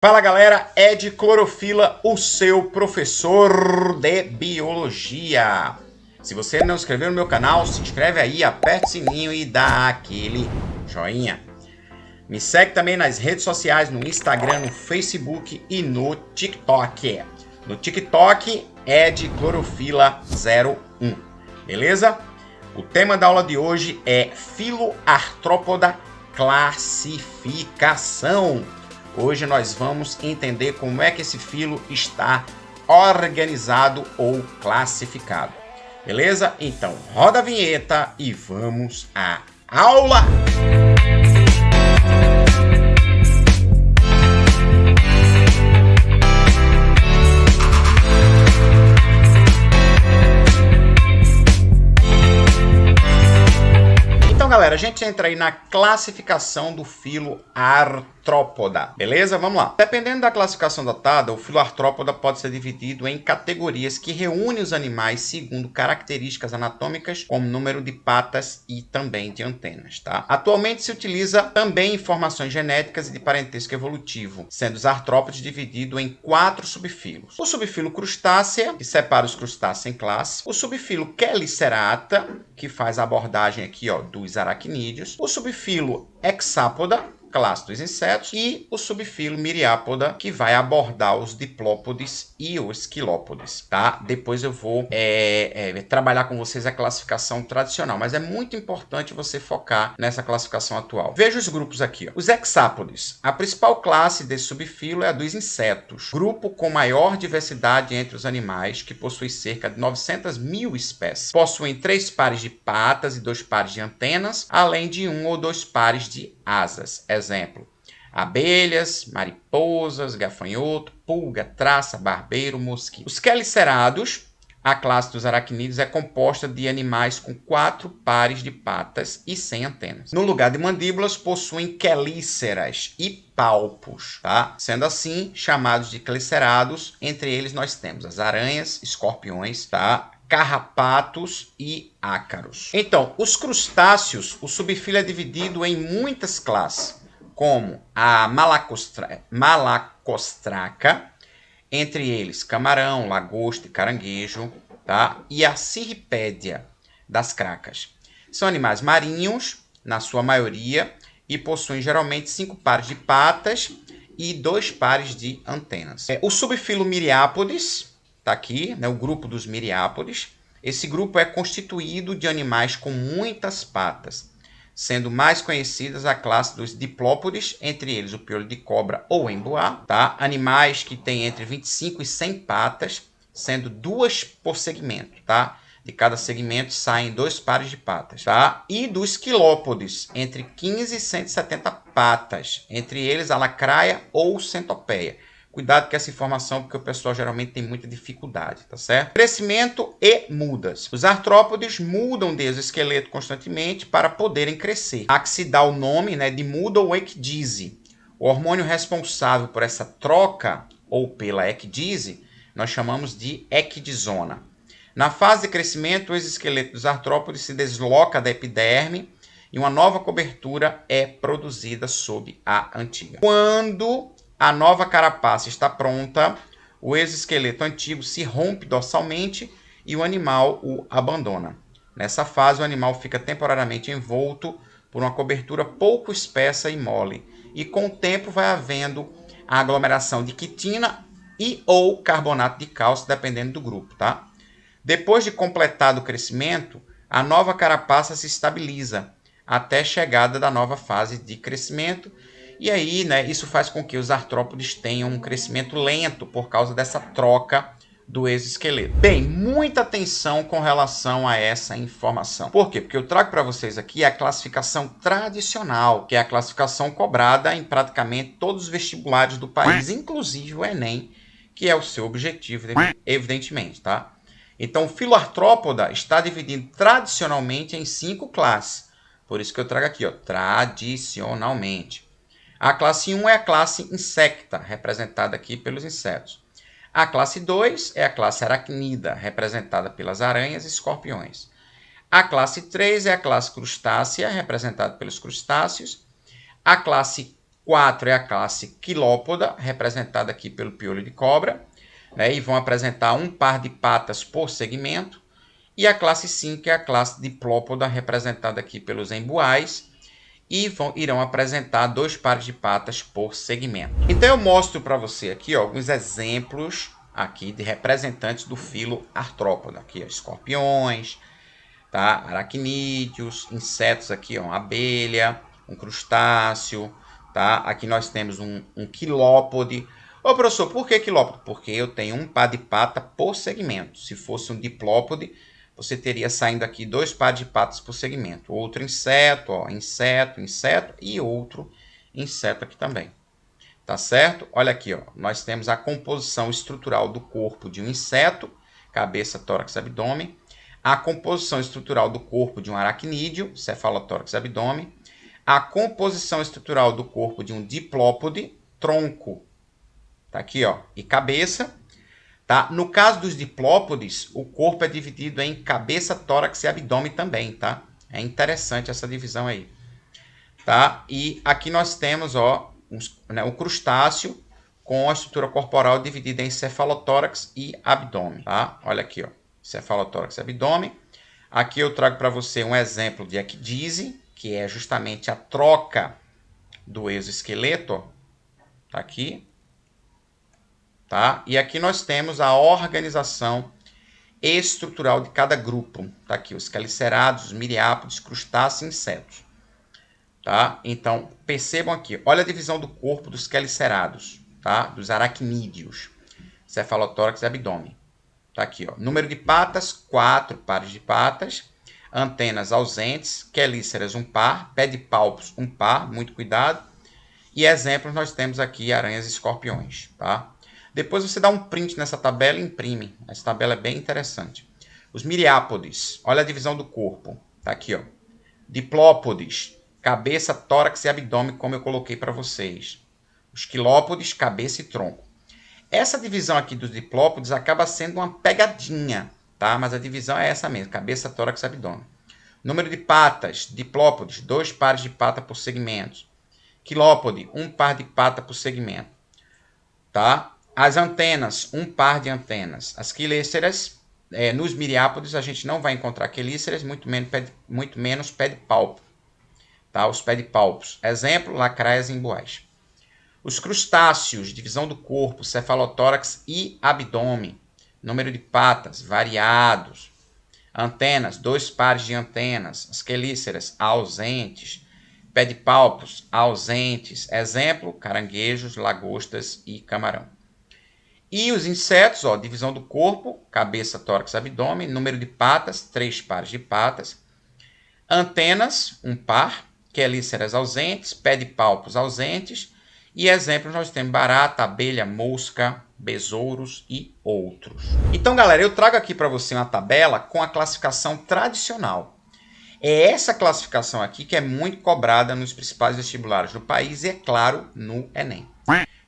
Fala galera, Ed Clorofila, o seu professor de biologia. Se você não se inscreveu no meu canal, se inscreve aí, aperta o sininho e dá aquele joinha. Me segue também nas redes sociais, no Instagram, no Facebook e no TikTok. No TikTok, Ed Clorofila 01, beleza? O tema da aula de hoje é Filoartrópoda classificação. Hoje nós vamos entender como é que esse filo está organizado ou classificado. Beleza? Então, roda a vinheta e vamos à aula! Galera, a gente entra aí na classificação do filo artrópoda, beleza? Vamos lá. Dependendo da classificação datada, o filo artrópoda pode ser dividido em categorias que reúnem os animais segundo características anatômicas, como número de patas e também de antenas, tá? Atualmente se utiliza também informações genéticas e de parentesco evolutivo, sendo os artrópodes divididos em 4 subfilos. O subfilo crustácea, que separa os crustáceos em classe. O subfilo Chelicerata, que faz a abordagem aqui, ó, dos aracnídeos, o subfilo Hexápoda, classe dos insetos, e o subfilo Myriápoda, que vai abordar os diplópodes e os quilópodes, tá? Depois eu vou trabalhar com vocês a classificação tradicional, mas é muito importante você focar nessa classificação atual. Veja os grupos aqui, ó. Os hexápodes. A principal classe desse subfilo é a dos insetos, grupo com maior diversidade entre os animais, que possui cerca de 900 mil espécies. Possuem 3 pares de patas e 2 pares de antenas, além de 1 ou 2 pares de asas. Exemplo: abelhas, mariposas, gafanhoto, pulga, traça, barbeiro, mosquito. Os quelicerados, a classe dos aracnídeos, é composta de animais com 4 pares de patas e sem antenas. No lugar de mandíbulas, possuem quelíceras e palpos, tá? Sendo assim, chamados de quelicerados. Entre eles nós temos as aranhas, escorpiões, tá? Carrapatos e ácaros. Então, os crustáceos, o subfilo é dividido em muitas classes, como a malacostraca, entre eles camarão, lagosta e caranguejo, tá? E a cirripédia das cracas. São animais marinhos, na sua maioria, e possuem geralmente 5 pares de patas e 2 pares de antenas. O subfilo Myriápodes, tá aqui, né, o grupo dos Myriápodes. Esse grupo é constituído de animais com muitas patas, sendo mais conhecidas a classe dos diplópodes, entre eles o piolho de cobra ou emboá, tá? Animais que têm entre 25 e 100 patas, sendo 2 por segmento, tá? De cada segmento saem 2 pares de patas, tá? E dos quilópodes, entre 15 e 170 patas, entre eles a lacraia ou centopeia. Cuidado com essa informação, porque o pessoal geralmente tem muita dificuldade, tá certo? Crescimento e mudas. Os artrópodes mudam de exoesqueleto constantemente para poderem crescer. Há que se dá o nome, né, de muda ou ecdise. O hormônio responsável por essa troca, ou pela ecdise, nós chamamos de ecdisona. Na fase de crescimento, o exoesqueleto dos artrópodes se desloca da epiderme e uma nova cobertura é produzida sob a antiga. Quando a nova carapaça está pronta, o exoesqueleto antigo se rompe dorsalmente e o animal o abandona. Nessa fase, o animal fica temporariamente envolto por uma cobertura pouco espessa e mole, e com o tempo vai havendo a aglomeração de quitina e ou carbonato de cálcio, dependendo do grupo, tá? Depois de completado o crescimento, a nova carapaça se estabiliza até a chegada da nova fase de crescimento. E aí, né, isso faz com que os artrópodes tenham um crescimento lento por causa dessa troca do exoesqueleto. Bem, muita atenção com relação a essa informação. Por quê? Porque eu trago para vocês aqui a classificação tradicional, que é a classificação cobrada em praticamente todos os vestibulares do país, inclusive o Enem, que é o seu objetivo, evidentemente, tá? Então, o filoartrópoda está dividido tradicionalmente em 5 classes. Por isso que eu trago aqui, ó, tradicionalmente. A classe 1 é a classe insecta, representada aqui pelos insetos. A classe 2 é a classe aracnida, representada pelas aranhas e escorpiões. A classe 3 é a classe crustácea, representada pelos crustáceos. A classe 4 é a classe quilópoda, representada aqui pelo piolho de cobra, né? E vão apresentar um par de patas por segmento. E a classe 5 é a classe diplópoda, representada aqui pelos embuais, e irão apresentar 2 pares de patas por segmento. Então eu mostro para você aqui alguns exemplos aqui de representantes do filo artrópoda. Aqui, escorpiões, tá? Aracnídeos, insetos aqui, uma abelha, um crustáceo, tá? Aqui nós temos um quilópode. Ô professor, por que quilópode? Porque eu tenho um par de pata por segmento. Se fosse um diplópode, você teria saindo aqui 2 pares de patas por segmento. Outro inseto, ó, inseto e outro inseto aqui também. Tá certo? Olha aqui, ó, nós temos a composição estrutural do corpo de um inseto, cabeça, tórax, abdômen. A composição estrutural do corpo de um aracnídeo, cefalotórax, abdômen. A composição estrutural do corpo de um diplópode, tronco, tá aqui, ó, e cabeça. Tá? No caso dos diplópodes, o corpo é dividido em cabeça, tórax e abdômen também, tá? É interessante essa divisão aí. Tá? E aqui nós temos, ó, o crustáceo com a estrutura corporal dividida em cefalotórax e abdômen, tá? Olha aqui, ó, cefalotórax e abdômen. Aqui eu trago para você um exemplo de ecdise, que é justamente a troca do exoesqueleto, ó. Tá aqui. Tá? E aqui nós temos a organização estrutural de cada grupo. Tá aqui os calicerados, os miriápodes, crustáceos e insetos. Tá? Então, percebam aqui, olha a divisão do corpo dos calicerados, tá? Dos aracnídeos, cefalotórax e abdômen. Tá aqui, ó. Número de patas, 4 pares de patas. Antenas ausentes, quelíceras, 1 par. Pedipalpos, 1 par, muito cuidado. E exemplos nós temos aqui aranhas e escorpiões, tá? Depois você dá um print nessa tabela e imprime. Essa tabela é bem interessante. Os miriápodes, olha a divisão do corpo. Tá aqui, ó. Diplópodes, cabeça, tórax e abdômen, como eu coloquei para vocês. Os quilópodes, cabeça e tronco. Essa divisão aqui dos diplópodes acaba sendo uma pegadinha, tá? Mas a divisão é essa mesmo, cabeça, tórax e abdômen. Número de patas, diplópodes, 2 pares de pata por segmento. Quilópode, 1 par de pata por segmento. Tá? As antenas, 1 par de antenas. As quelíceras, nos miriápodes a gente não vai encontrar quelíceras, muito menos pedipalpo. Tá? Os pedipalpos. Exemplo, lacraias e embuais. Os crustáceos, divisão do corpo, cefalotórax e abdômen. Número de patas, variados. Antenas, 2 pares de antenas. As quelíceras, ausentes. Pedipalpos, ausentes. Exemplo, caranguejos, lagostas e camarão. E os insetos, ó, divisão do corpo, cabeça, tórax, abdômen. Número de patas, 3 pares de patas. Antenas, 1 par. Quelíceras ausentes. Pedipalpos ausentes. E exemplos nós temos barata, abelha, mosca, besouros e outros. Então, galera, eu trago aqui para você uma tabela com a classificação tradicional. É essa classificação aqui que é muito cobrada nos principais vestibulares do país e, é claro, no Enem.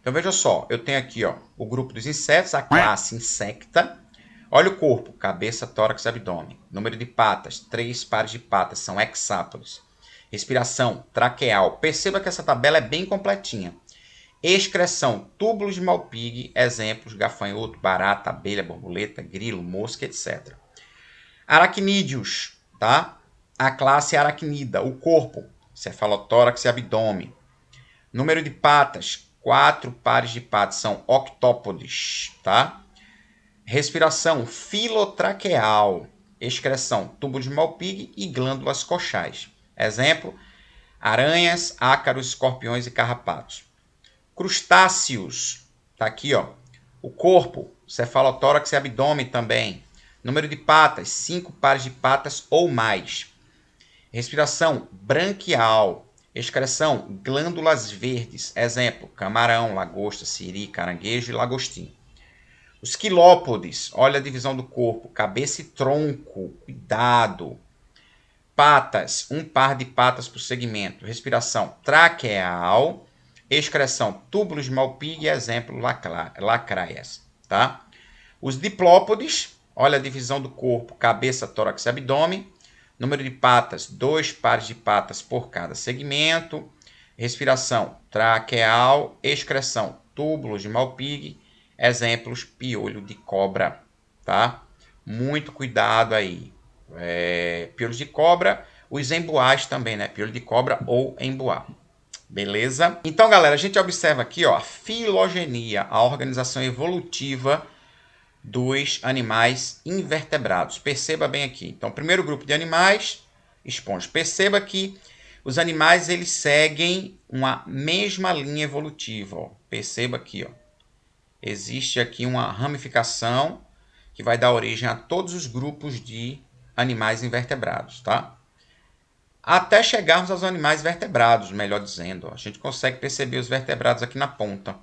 Então, veja só, eu tenho aqui, ó, o grupo dos insetos, a classe insecta. Olha o corpo, cabeça, tórax e abdômen. Número de patas, 3 pares de patas, são hexápodes. Respiração, traqueal. Perceba que essa tabela é bem completinha. Excreção, túbulos de Malpighi, exemplos, gafanhoto, barata, abelha, borboleta, grilo, mosca, etc. Aracnídeos, tá? A classe aracnida, o corpo, cefalotórax e abdômen. Número de patas, 4 pares de patas, são octópodes, tá? Respiração, filotraqueal. Excreção, tubo de Malpighi e glândulas coxais. Exemplo, aranhas, ácaros, escorpiões e carrapatos. Crustáceos, tá aqui, ó. O corpo, cefalotórax e abdômen também. Número de patas, 5 pares de patas ou mais. Respiração, branquial. Excreção, glândulas verdes. Exemplo, camarão, lagosta, siri, caranguejo e lagostim. Os quilópodes, olha a divisão do corpo, cabeça e tronco, cuidado. Patas, 1 par de patas por segmento. Respiração, traqueal. Excreção, túbulos de Malpighi, exemplo, lacraias. Tá? Os diplópodes, olha a divisão do corpo, cabeça, tórax e abdômen. Número de patas, 2 pares de patas por cada segmento. respiração traqueal, excreção túbulos de Malpighi, exemplos piolho de cobra, tá? Muito cuidado aí. Piolho de cobra, os emboás também, né? Piolho de cobra ou emboá. Beleza? Então, galera, a gente observa aqui, ó, a filogenia, a organização evolutiva dos animais invertebrados. Perceba bem aqui. Então, primeiro grupo de animais, esponjas. Perceba que os animais eles seguem uma mesma linha evolutiva. Ó. Perceba aqui, ó. Existe aqui uma ramificação que vai dar origem a todos os grupos de animais invertebrados, tá? Até chegarmos aos animais vertebrados, melhor dizendo. Ó. A gente consegue perceber os vertebrados aqui na ponta.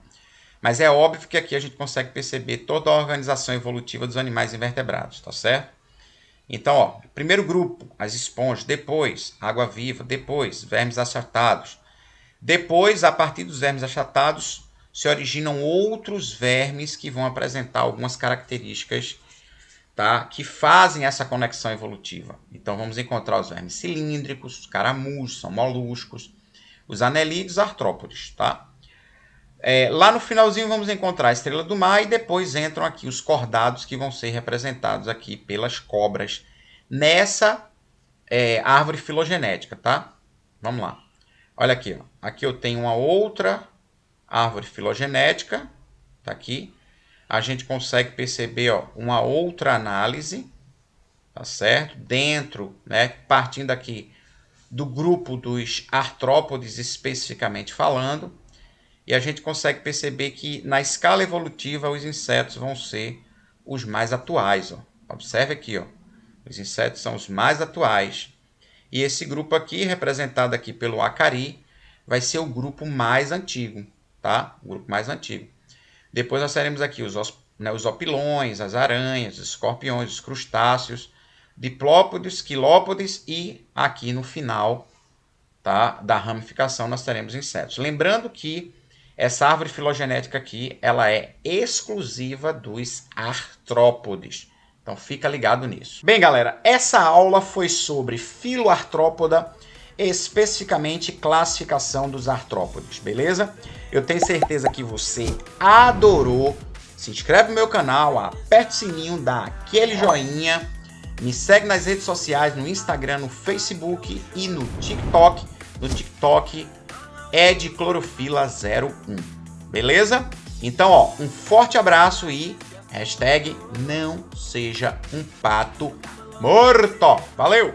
Mas é óbvio que aqui a gente consegue perceber toda a organização evolutiva dos animais invertebrados, tá certo? Então, ó, primeiro grupo, as esponjas, depois água-viva, depois vermes achatados. Depois, a partir dos vermes achatados, se originam outros vermes que vão apresentar algumas características, tá, que fazem essa conexão evolutiva. Então, vamos encontrar os vermes cilíndricos, os caramujos, são moluscos, os anelídeos, artrópodes, tá? Lá no finalzinho vamos encontrar a estrela do mar e depois entram aqui os cordados que vão ser representados aqui pelas cobras nessa árvore filogenética, tá? Vamos lá. Olha aqui, ó. Aqui eu tenho uma outra árvore filogenética, tá aqui. A gente consegue perceber, ó, uma outra análise, tá certo? Dentro, né, partindo aqui do grupo dos artrópodes especificamente falando, e a gente consegue perceber que na escala evolutiva os insetos vão ser os mais atuais. Ó. Observe aqui, ó. Os insetos são os mais atuais. E esse grupo aqui, representado aqui pelo acari, vai ser o grupo mais antigo, tá? O grupo mais antigo. Depois nós teremos aqui os opilões, as aranhas, os escorpiões, os crustáceos, diplópodes, quilópodes e aqui no final, tá, da ramificação nós teremos insetos. Lembrando que essa árvore filogenética aqui, ela é exclusiva dos artrópodes. Então fica ligado nisso. Bem, galera, essa aula foi sobre filoartrópoda, especificamente classificação dos artrópodes, beleza? Eu tenho certeza que você adorou. Se inscreve no meu canal, aperta o sininho, dá aquele joinha, me segue nas redes sociais, no Instagram, no Facebook e no TikTok. No TikTok é de Clorofila 01, beleza? Então, ó, um forte abraço e hashtag não seja um pato morto. Valeu!